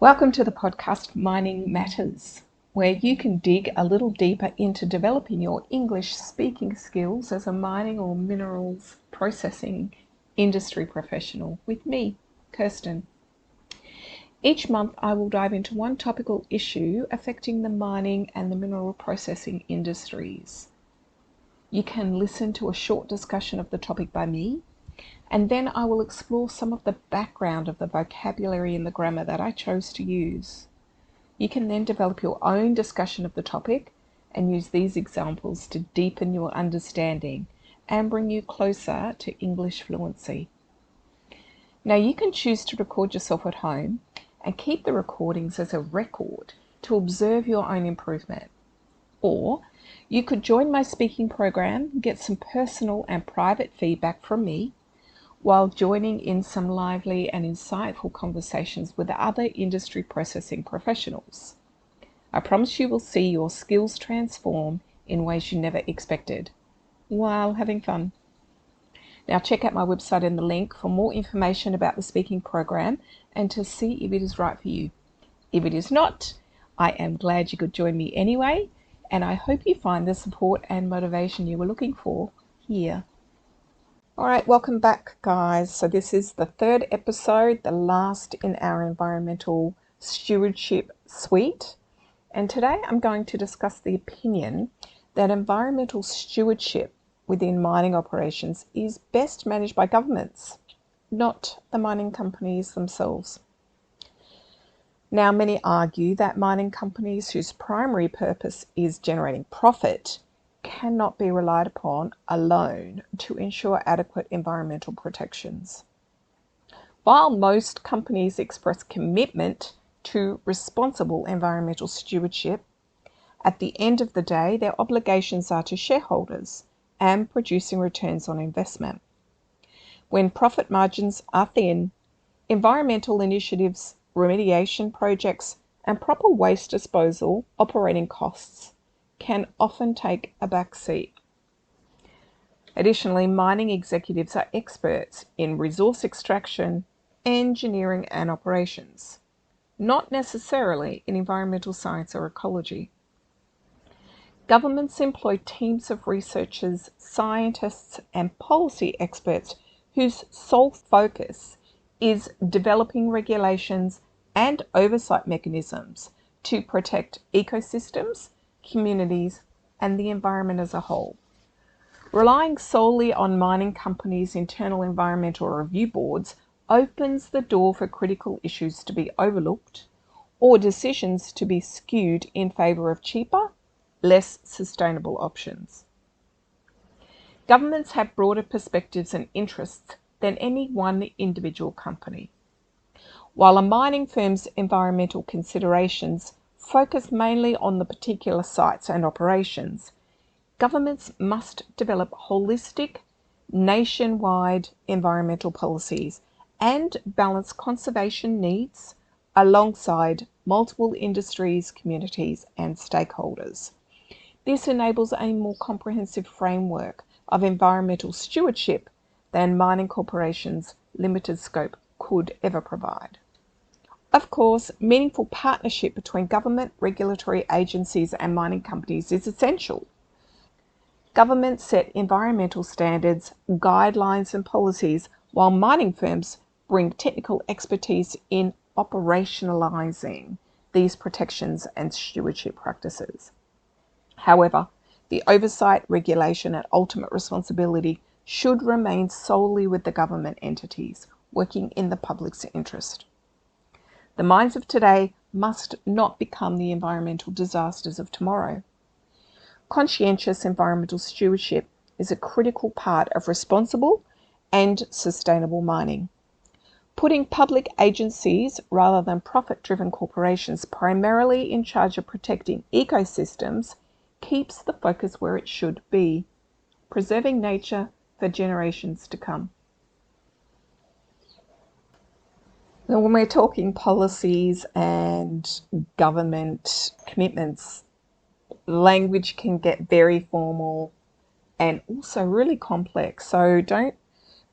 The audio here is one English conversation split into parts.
Welcome to the podcast Mining Matters, where you can dig a little deeper into developing your English speaking skills as a mining or minerals processing industry professional with me, Kirsten. Each month I will dive into one topical issue affecting the mining and the mineral processing industries. You can listen to a short discussion of the topic by me, and then I will explore some of the background of the vocabulary and the grammar that I chose to use. You can then develop your own discussion of the topic and use these examples to deepen your understanding and bring you closer to English fluency. Now you can choose to record yourself at home and keep the recordings as a record to observe your own improvement. Or you could join my speaking program, get some personal and private feedback from me, while joining in some lively and insightful conversations with other industry processing professionals. I promise you will see your skills transform in ways you never expected, while having fun. Now check out my website in the link for more information about the speaking program and to see if it is right for you. If it is not, I am glad you could join me anyway, and I hope you find the support and motivation you were looking for here. All right, welcome back, guys. So this is the third episode, the last in our environmental stewardship suite. And today I'm going to discuss the opinion that environmental stewardship within mining operations is best managed by governments, not the mining companies themselves. Now, many argue that mining companies whose primary purpose is generating profit cannot be relied upon alone to ensure adequate environmental protections. While most companies express commitment to responsible environmental stewardship, at the end of the day, their obligations are to shareholders and producing returns on investment. When profit margins are thin, environmental initiatives, remediation projects, and proper waste disposal operating costs can often take a back seat. Additionally, mining executives are experts in resource extraction, engineering, and operations, not necessarily in environmental science or ecology. Governments employ teams of researchers, scientists, and policy experts whose sole focus is developing regulations and oversight mechanisms to protect ecosystems, communities, and the environment as a whole. Relying solely on mining companies' internal environmental review boards opens the door for critical issues to be overlooked or decisions to be skewed in favour of cheaper, less sustainable options. Governments have broader perspectives and interests than any one individual company. While a mining firm's environmental considerations focus mainly on the particular sites and operations, governments must develop holistic, nationwide environmental policies and balance conservation needs alongside multiple industries, communities, and stakeholders. This enables a more comprehensive framework of environmental stewardship than mining corporations' limited scope could ever provide. Of course, meaningful partnership between government, regulatory agencies, and mining companies is essential. Governments set environmental standards, guidelines, and policies, while mining firms bring technical expertise in operationalizing these protections and stewardship practices. However, the oversight, regulation, and ultimate responsibility should remain solely with the government entities working in the public's interest. The mines of today must not become the environmental disasters of tomorrow. Conscientious environmental stewardship is a critical part of responsible and sustainable mining. Putting public agencies rather than profit-driven corporations primarily in charge of protecting ecosystems keeps the focus where it should be, preserving nature for generations to come. Now, when we're talking policies and government commitments, language can get very formal and also really complex. So don't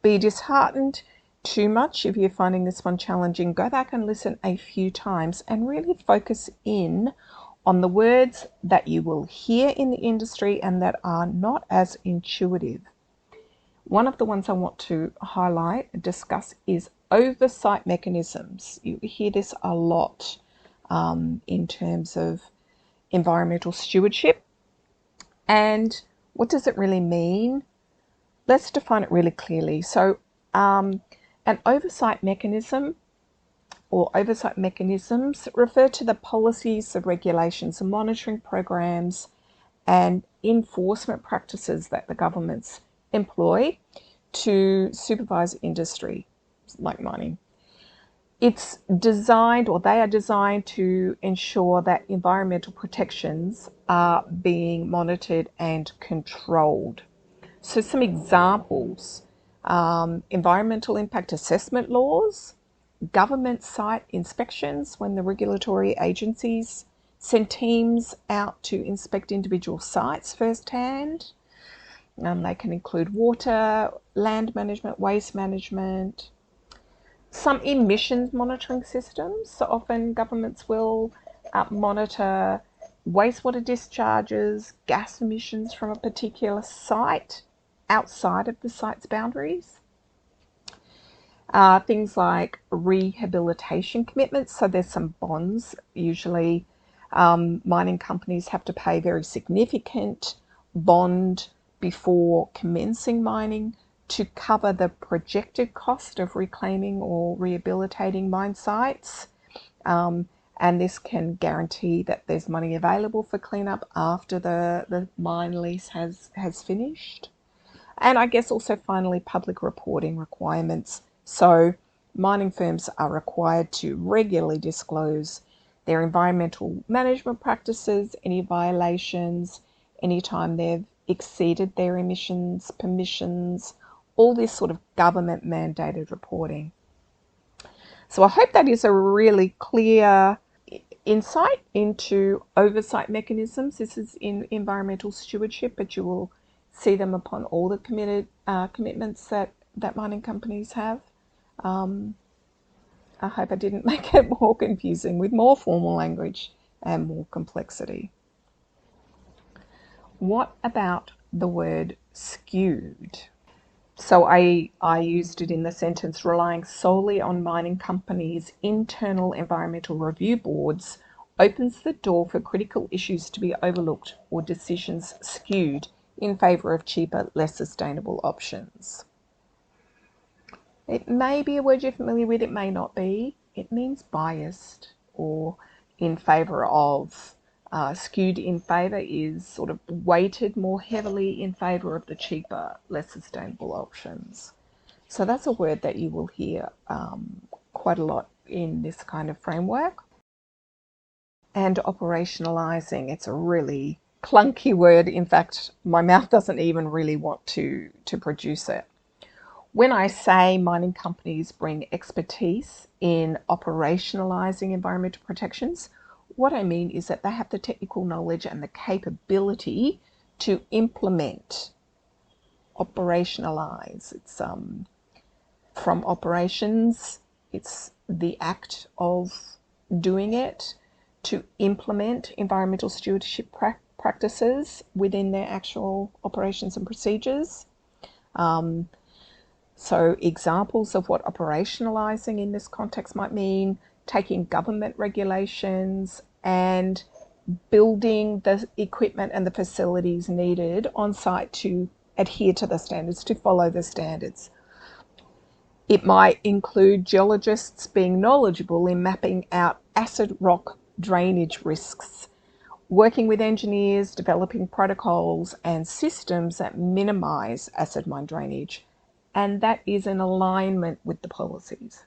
be disheartened too much, if you're finding this one challenging, go back and listen a few times and really focus in on the words that you will hear in the industry and that are not as intuitive. One of the ones I want to highlight and discuss is oversight mechanisms. You hear this a lot in terms of environmental stewardship. And what does it really mean? Let's define it really clearly. So an oversight mechanism or oversight mechanisms refer to the policies, the regulations, the monitoring programs and enforcement practices that the governments employ to supervise industry like mining. It's designed, or they are designed, to ensure that environmental protections are being monitored and controlled. So some examples: environmental impact assessment laws, government site inspections when the regulatory agencies send teams out to inspect individual sites firsthand. They can include water, land management, waste management. Some emissions monitoring systems. So often governments will monitor wastewater discharges, gas emissions from a particular site outside of the site's boundaries. Things like rehabilitation commitments. So there's some bonds. Usually mining companies have to pay very significant bond before commencing mining to cover the projected cost of reclaiming or rehabilitating mine sites. And this can guarantee that there's money available for cleanup after the mine lease has finished. And I guess also finally public reporting requirements. So mining firms are required to regularly disclose their environmental management practices, any violations, anytime they've exceeded their emissions permissions, all this sort of government mandated reporting. So I hope that is a really clear insight into oversight mechanisms. This is in environmental stewardship, but you will see them upon all the commitments that mining companies have. I hope I didn't make it more confusing with more formal language and more complexity. What about the word skewed? So I used it in the sentence, relying solely on mining companies' internal environmental review boards opens the door for critical issues to be overlooked or decisions skewed in favour of cheaper, less sustainable options. It may be a word you're familiar with, it may not be. It means biased or in favour of. Skewed in favour is sort of weighted more heavily in favour of the cheaper, less sustainable options. So that's a word that you will hear quite a lot in this kind of framework. And operationalising, it's a really clunky word. In fact, my mouth doesn't even really want to produce it. When I say mining companies bring expertise in operationalising environmental protections, what I mean is that they have the technical knowledge and the capability to implement, operationalise. It's from operations, it's the act of doing it, to implement environmental stewardship practices within their actual operations and procedures. So examples of what operationalising in this context might mean: taking government regulations and building the equipment and the facilities needed on site to adhere to the standards, to follow the standards. It might include geologists being knowledgeable in mapping out acid rock drainage risks, working with engineers, developing protocols and systems that minimise acid mine drainage, and that is in alignment with the policies.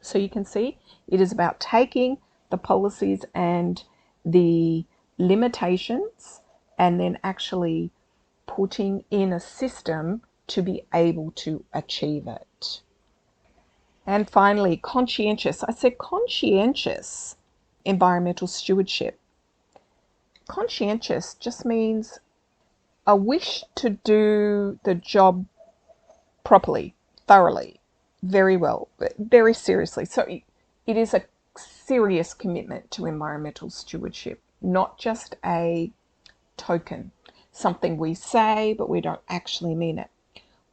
So you can see it is about taking the policies and the limitations and then actually putting in a system to be able to achieve it. And finally, conscientious. I said conscientious environmental stewardship. Conscientious just means a wish to do the job properly, thoroughly. very well, very seriously. So it is a serious commitment to environmental stewardship, not just a token, something we say but we don't actually mean it.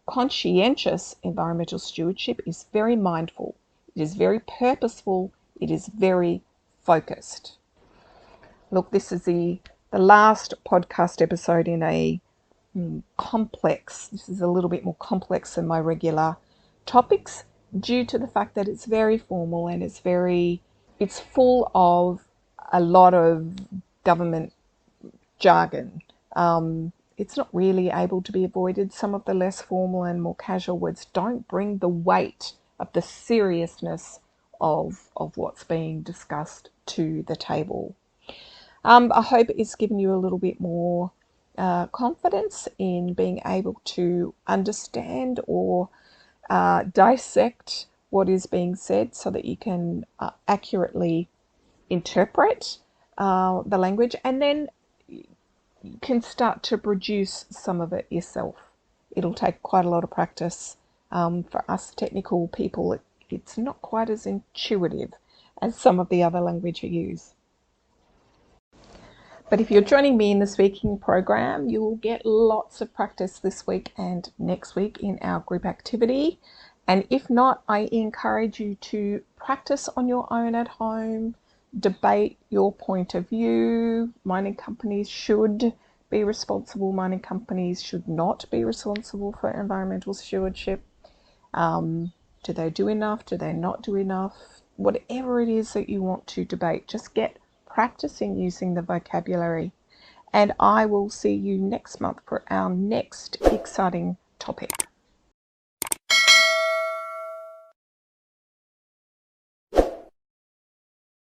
Conscientious environmental stewardship is very mindful, it is very purposeful, it is very focused. Look, this is the last podcast episode in a this is a little bit more complex than my regular topics due to the fact that it's very formal and it's full of a lot of government jargon. It's not really able to be avoided. Some of the less formal and more casual words don't bring the weight of the seriousness of what's being discussed to the table. I hope it's given you a little bit more confidence in being able to understand or dissect what is being said so that you can accurately interpret the language, and then you can start to produce some of it yourself. It'll take quite a lot of practice. For us technical people, it's not quite as intuitive as some of the other language you use. But if you're joining me in the speaking program, you will get lots of practice this week and next week in our group activity. And if not, I encourage you to practice on your own at home, debate your point of view. Mining companies should be responsible. Mining companies should not be responsible for environmental stewardship. Do they do enough? Do they not do enough? Whatever it is that you want to debate, just get practicing using the vocabulary. And I will see you next month for our next exciting topic.